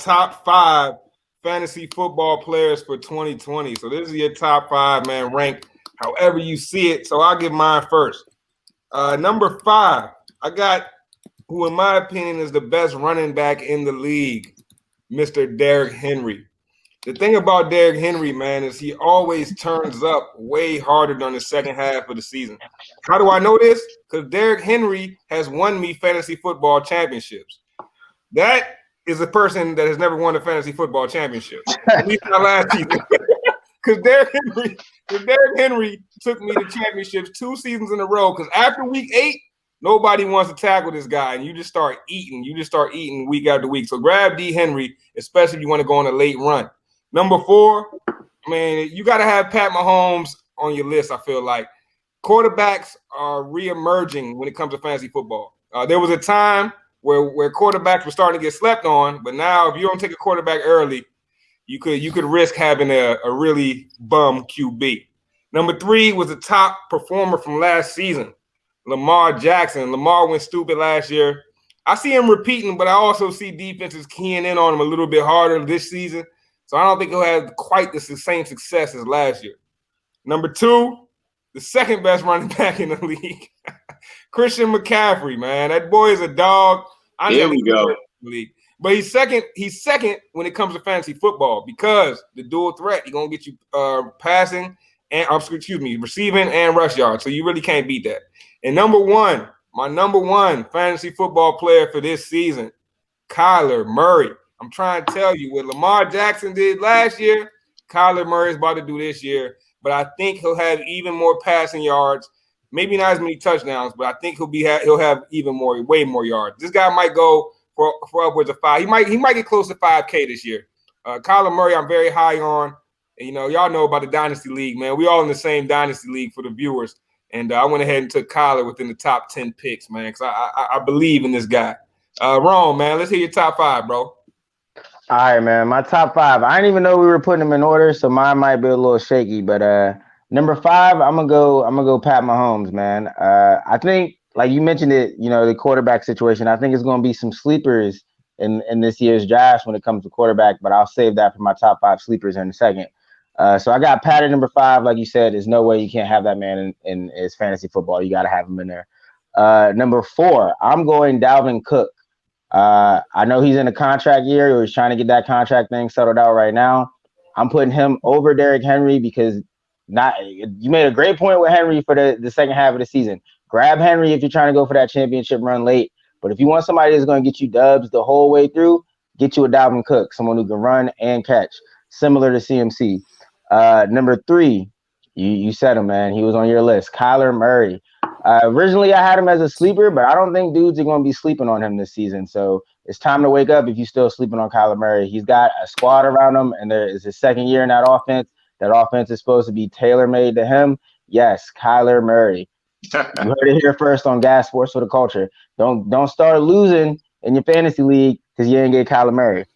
top 5 fantasy football players for 2020. So this is your top 5, man, ranked however you see it. So I'll give mine first. Number 5, I got who, in my opinion, is the best running back in the league, Mr. Derrick Henry. The thing about Derrick Henry, man, is he always turns up way harder during the second half of the season. How do I know this? Because Derrick Henry has won me fantasy football championships. That is a person that has never won a fantasy football championship, at least not last season. Because Derrick Henry took me to championships 2 seasons in a row. Because after week 8, nobody wants to tackle this guy, and you just start eating. You just start eating week after week. So grab D. Henry, especially if you want to go on a late run. Number 4, man, you got to have Pat Mahomes on your list, I feel like. Quarterbacks are reemerging when it comes to fantasy football. There was a time where quarterbacks were starting to get slept on, but now if you don't take a quarterback early, you could risk having a really bum QB. Number 3 was the top performer from last season, Lamar Jackson. Lamar went stupid last year. I see him repeating, but I also see defenses keying in on him a little bit harder this season. So I don't think he'll have quite the same success as last year. Number 2, the second best running back in the league, Christian McCaffrey, man. That boy is a dog. There we go. But he's second when it comes to fantasy football because the dual threat, he's going to get you passing and receiving and rush yards. So you really can't beat that. And my number one fantasy football player for this season, Kyler Murray. I'm trying to tell you what Lamar Jackson did last year, Kyler Murray is about to do this year. But I think he'll have even more passing yards, maybe not as many touchdowns, but I think he'll have way more yards. This guy might go for upwards of 5. He might get close to 5K this year. Kyler Murray, I'm very high on. And, y'all know about the Dynasty League, man. We all in the same Dynasty League for the viewers. And I went ahead and took Kyler within the top 10 picks, man, because I believe in this guy. Ron, man, let's hear your top 5, bro. All right, man. My top 5. I didn't even know we were putting them in order, so mine might be a little shaky. But number 5, I'm gonna go Pat Mahomes, man. I think, like you mentioned it, the quarterback situation. I think it's gonna be some sleepers in this year's draft when it comes to quarterback. But I'll save that for my top 5 sleepers in a second. So I got Pat at number 5. Like you said, there's no way you can't have that man in his fantasy football. You got to have him in there. Number 4, I'm going Dalvin Cook. I know he's in a contract year, or he's trying to get that contract thing settled out right now. I'm putting him over Derrick Henry because you made a great point with Henry for the second half of the season. Grab Henry if you're trying to go for that championship run late. But if you want somebody that's going to get you dubs the whole way through, get you a Dalvin Cook, someone who can run and catch, similar to CMC. Number 3, you said him, man. He was on your list. Kyler Murray. Originally, I had him as a sleeper, but I don't think dudes are going to be sleeping on him this season. So it's time to wake up if you're still sleeping on Kyler Murray. He's got a squad around him, and there is his second year in that offense. That offense is supposed to be tailor-made to him. Yes, Kyler Murray. You heard it here first on Gas Sports for the Culture. Don't start losing in your fantasy league because you ain't get Kyler Murray.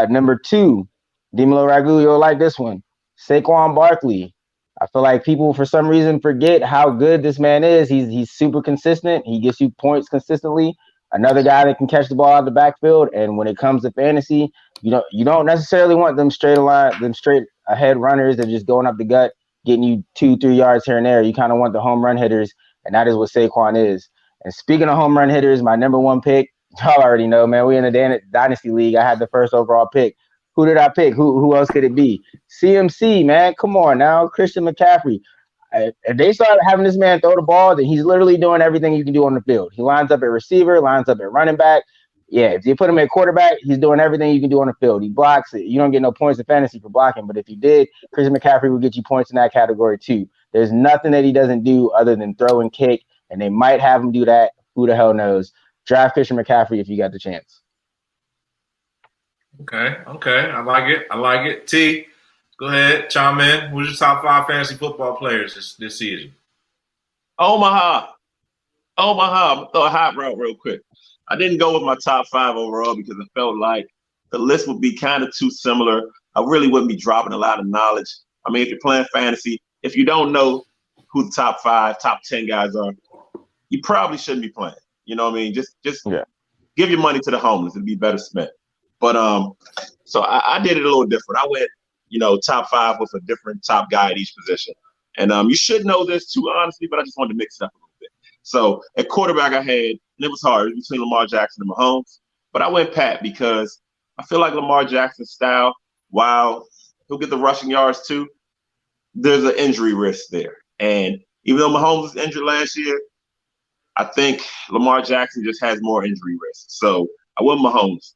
Number 2, Dimelo Ragu, you'll like this one. Saquon Barkley. I feel like people, for some reason, forget how good this man is. He's super consistent. He gets you points consistently. Another guy that can catch the ball out of the backfield. And when it comes to fantasy, you don't necessarily want them straight ahead runners that are just going up the gut, getting you 2-3 yards here and there. You kind of want the home run hitters, and that is what Saquon is. And speaking of home run hitters, my number 1 pick, y'all already know, man. We in the Dynasty League. I had the first overall pick. Who did I pick? Who else could it be? CMC, man. Come on now. Christian McCaffrey. If they start having this man throw the ball, then he's literally doing everything you can do on the field. He lines up at receiver, lines up at running back. Yeah, if you put him at quarterback, he's doing everything you can do on the field. He blocks it. You don't get no points in fantasy for blocking, but if you did, Christian McCaffrey will get you points in that category too. There's nothing that he doesn't do other than throw and kick, and they might have him do that. Who the hell knows? Draft Christian McCaffrey if you got the chance. Okay. I like it. T, go ahead, chime in. Who's your top 5 fantasy football players this season? Omaha. I'm going to throw a hot route real quick. I didn't go with my top 5 overall because I felt like the list would be kind of too similar. I really wouldn't be dropping a lot of knowledge. I mean, if you're playing fantasy, if you don't know who the top 5, top 10 guys are, you probably shouldn't be playing. You know what I mean? Just give your money to the homeless. It'd be better spent. But so I did it a little different. I went, top 5 with a different top guy at each position. And you should know this too, honestly, but I just wanted to mix it up a little bit. So at quarterback, I had, and it was hard between Lamar Jackson and Mahomes, but I went Pat because I feel like Lamar Jackson's style, while he'll get the rushing yards too, there's an injury risk there. And even though Mahomes was injured last year, I think Lamar Jackson just has more injury risk. So I went Mahomes.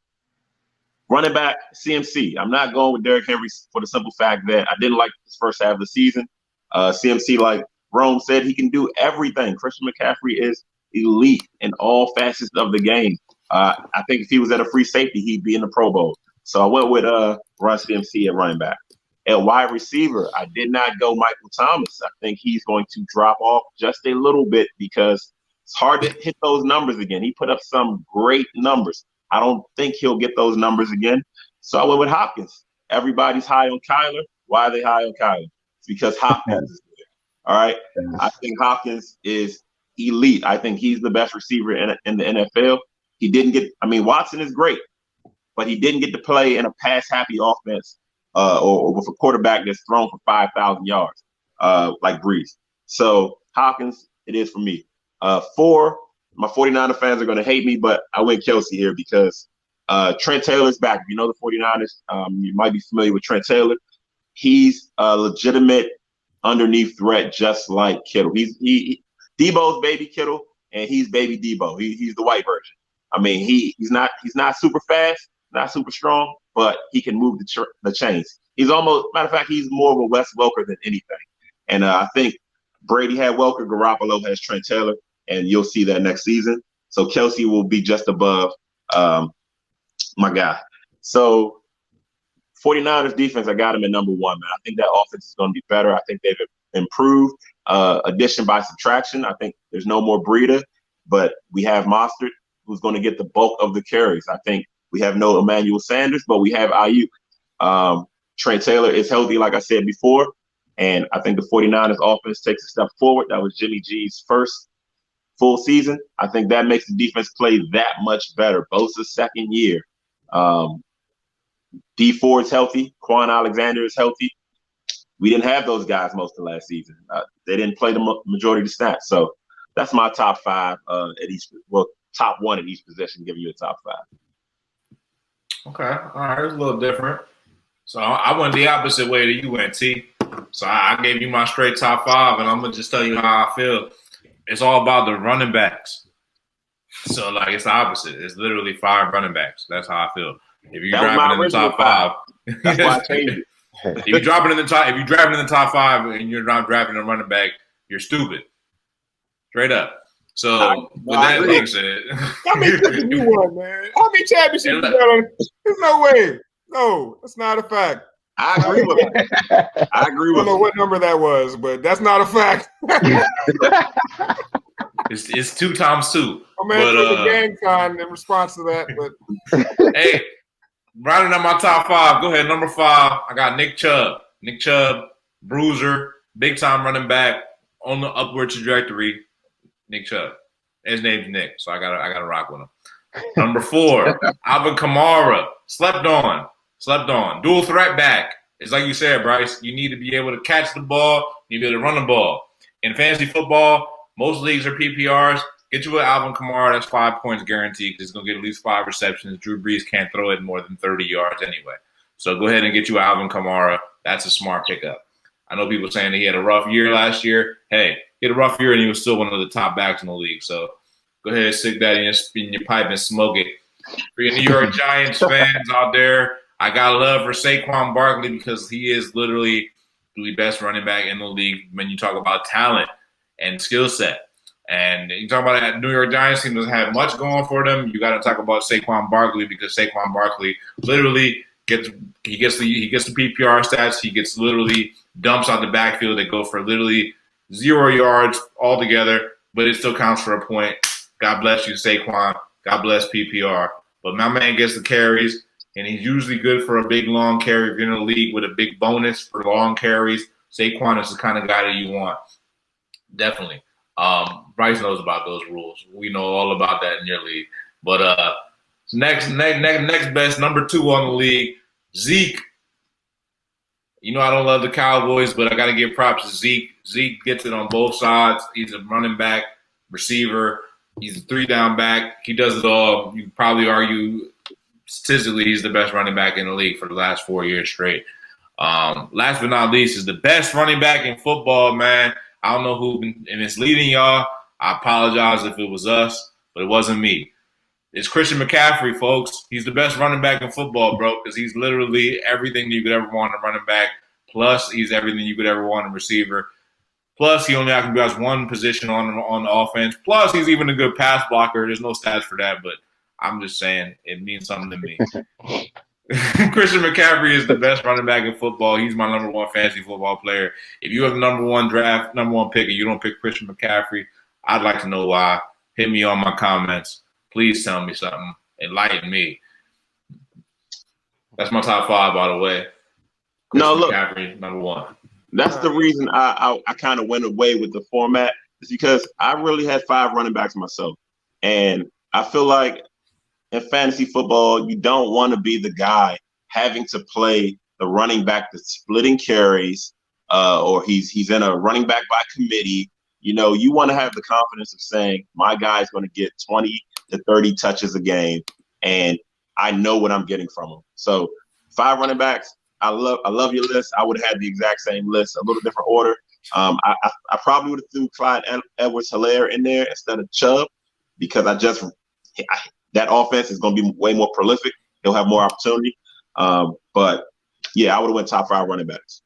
Running back, CMC. I'm not going with Derrick Henry for the simple fact that I didn't like his first half of the season. CMC, like Rome said, he can do everything. Christian McCaffrey is elite in all facets of the game. I think if he was at a free safety, he'd be in the Pro Bowl. So I went with Ron CMC at running back. At wide receiver, I did not go Michael Thomas. I think he's going to drop off just a little bit because it's hard to hit those numbers again. He put up some great numbers. I don't think he'll get those numbers again. So I went with Hopkins. Everybody's high on Kyler. Why are they high on Kyler? It's because Hopkins is there. All right. I think Hopkins is elite. I think he's the best receiver in the NFL. He didn't get, Watson is great, but he didn't get to play in a pass-happy offense or with a quarterback that's thrown for 5,000 yards like Breeze. So Hopkins, it is for me. 4, my 49er fans are going to hate me, but I went Kelsey here because Trent Taylor's back. If you know the 49ers, you might be familiar with Trent Taylor. He's a legitimate underneath threat, just like Kittle. He's Debo's baby Kittle, and he's baby Debo. He's the white version. He's not super fast, not super strong, but he can move the chains. He's almost, matter of fact, he's more of a Wes Welker than anything. And I think Brady had Welker, Garoppolo has Trent Taylor, and you'll see that next season. So Kelsey will be just above my guy. So 49ers defense, I got him at number 1, man. I think that offense is going to be better. I think they've improved. Addition by subtraction. I think there's no more Breida, but we have Mostert, who's going to get the bulk of the carries. I think we have no Emmanuel Sanders, but we have Ayuk. Trent Taylor is healthy, like I said before, and I think the 49ers offense takes a step forward. That was Jimmy G's first full season. I think that makes the defense play that much better. Bosa's second year. D Ford's healthy. Quan Alexander is healthy. We didn't have those guys most of last season. They didn't play the majority of the snaps. So that's my top 5 at each. Well, top 1 at each position, giving you a top 5. Okay, all right, it's a little different. So I went the opposite way that you went, T. So I gave you my straight top 5, and I'm gonna just tell you how I feel. It's all about the running backs. So like it's the opposite. It's literally 5 running backs. That's how I feel. If you're driving in the top 5, that's why I changed it. If you're driving in the top 5 and you're not drafting a running back, you're stupid. Straight up. So with that being said, how many championships you won, man? How many championships you got? There's no way. No, that's not a fact. I agree with that. I don't know what number that was, but that's not a fact. It's 2 times 2. Oh man, took a gang sign in response to that. But hey, rounding up my top 5. Go ahead, number 5. I got Nick Chubb. Nick Chubb, bruiser, big time running back on the upward trajectory. Nick Chubb. His name's Nick, so I gotta rock with him. Number 4, Alvin Kamara. Slept on. Dual threat back. It's like you said, Bryce. You need to be able to catch the ball. You need to be able to run the ball. In fantasy football, most leagues are PPRs. Get you an Alvin Kamara. That's 5 points guaranteed because he's going to get at least 5 receptions. Drew Brees can't throw it more than 30 yards anyway. So go ahead and get you an Alvin Kamara. That's a smart pickup. I know people saying that he had a rough year last year. Hey, he had a rough year and he was still one of the top backs in the league. So go ahead and stick that in your pipe and smoke it. For your New York Giants fans out there, I got love for Saquon Barkley because he is literally the best running back in the league when you talk about talent and skill set. And you talk about that New York Giants team doesn't have much going for them. You got to talk about Saquon Barkley because Saquon Barkley literally gets the PPR stats. He gets literally dumps out the backfield that go for literally 0 yards altogether, but it still counts for a point. God bless you, Saquon. God bless PPR. But my man gets the carries, and he's usually good for a big, long carry. If you're in a league with a big bonus for long carries, Saquon is the kind of guy that you want. Definitely. Bryce knows about those rules. We know all about that in your league. But Next best, number 2 on the league, Zeke. You know I don't love the Cowboys, but I got to give props to Zeke. Zeke gets it on both sides. He's a running back, receiver. He's a 3-down back. He does it all. You could probably argue statistically he's the best running back in the league for the last 4 years straight. Last but not least is the best running back in football, man. I don't know who been misleading y'all. I apologize if it was us, but it wasn't me. It's Christian McCaffrey, folks. He's the best running back in football, bro, because he's literally everything you could ever want in a running back. Plus, he's everything you could ever want in a receiver. Plus, he only occupies one position on the offense. Plus, he's even a good pass blocker. There's no stats for that, but I'm just saying it means something to me. Christian McCaffrey is the best running back in football. He's my number 1 fantasy football player. If you have the number 1 draft, number 1 pick, and you don't pick Christian McCaffrey, I'd like to know why. Hit me on my comments. Please tell me something. Enlighten me. That's my top 5, by the way. No, look, McCaffrey, number 1. That's the reason I kind of went away with the format, is because I really had 5 running backs myself. And I feel like in fantasy football, you don't want to be the guy having to play the running back that's splitting carries, or he's in a running back by committee. You know, you want to have the confidence of saying, my guy's going to get 20 to 30 touches a game, and I know what I'm getting from him. So 5 running backs. I love your list. I would have had the exact same list, a little different order. I probably would have threw Clyde Edwards-Helaire in there instead of Chubb, because that offense is going to be way more prolific. He'll have more opportunity. But yeah, I would have went top 5 running backs.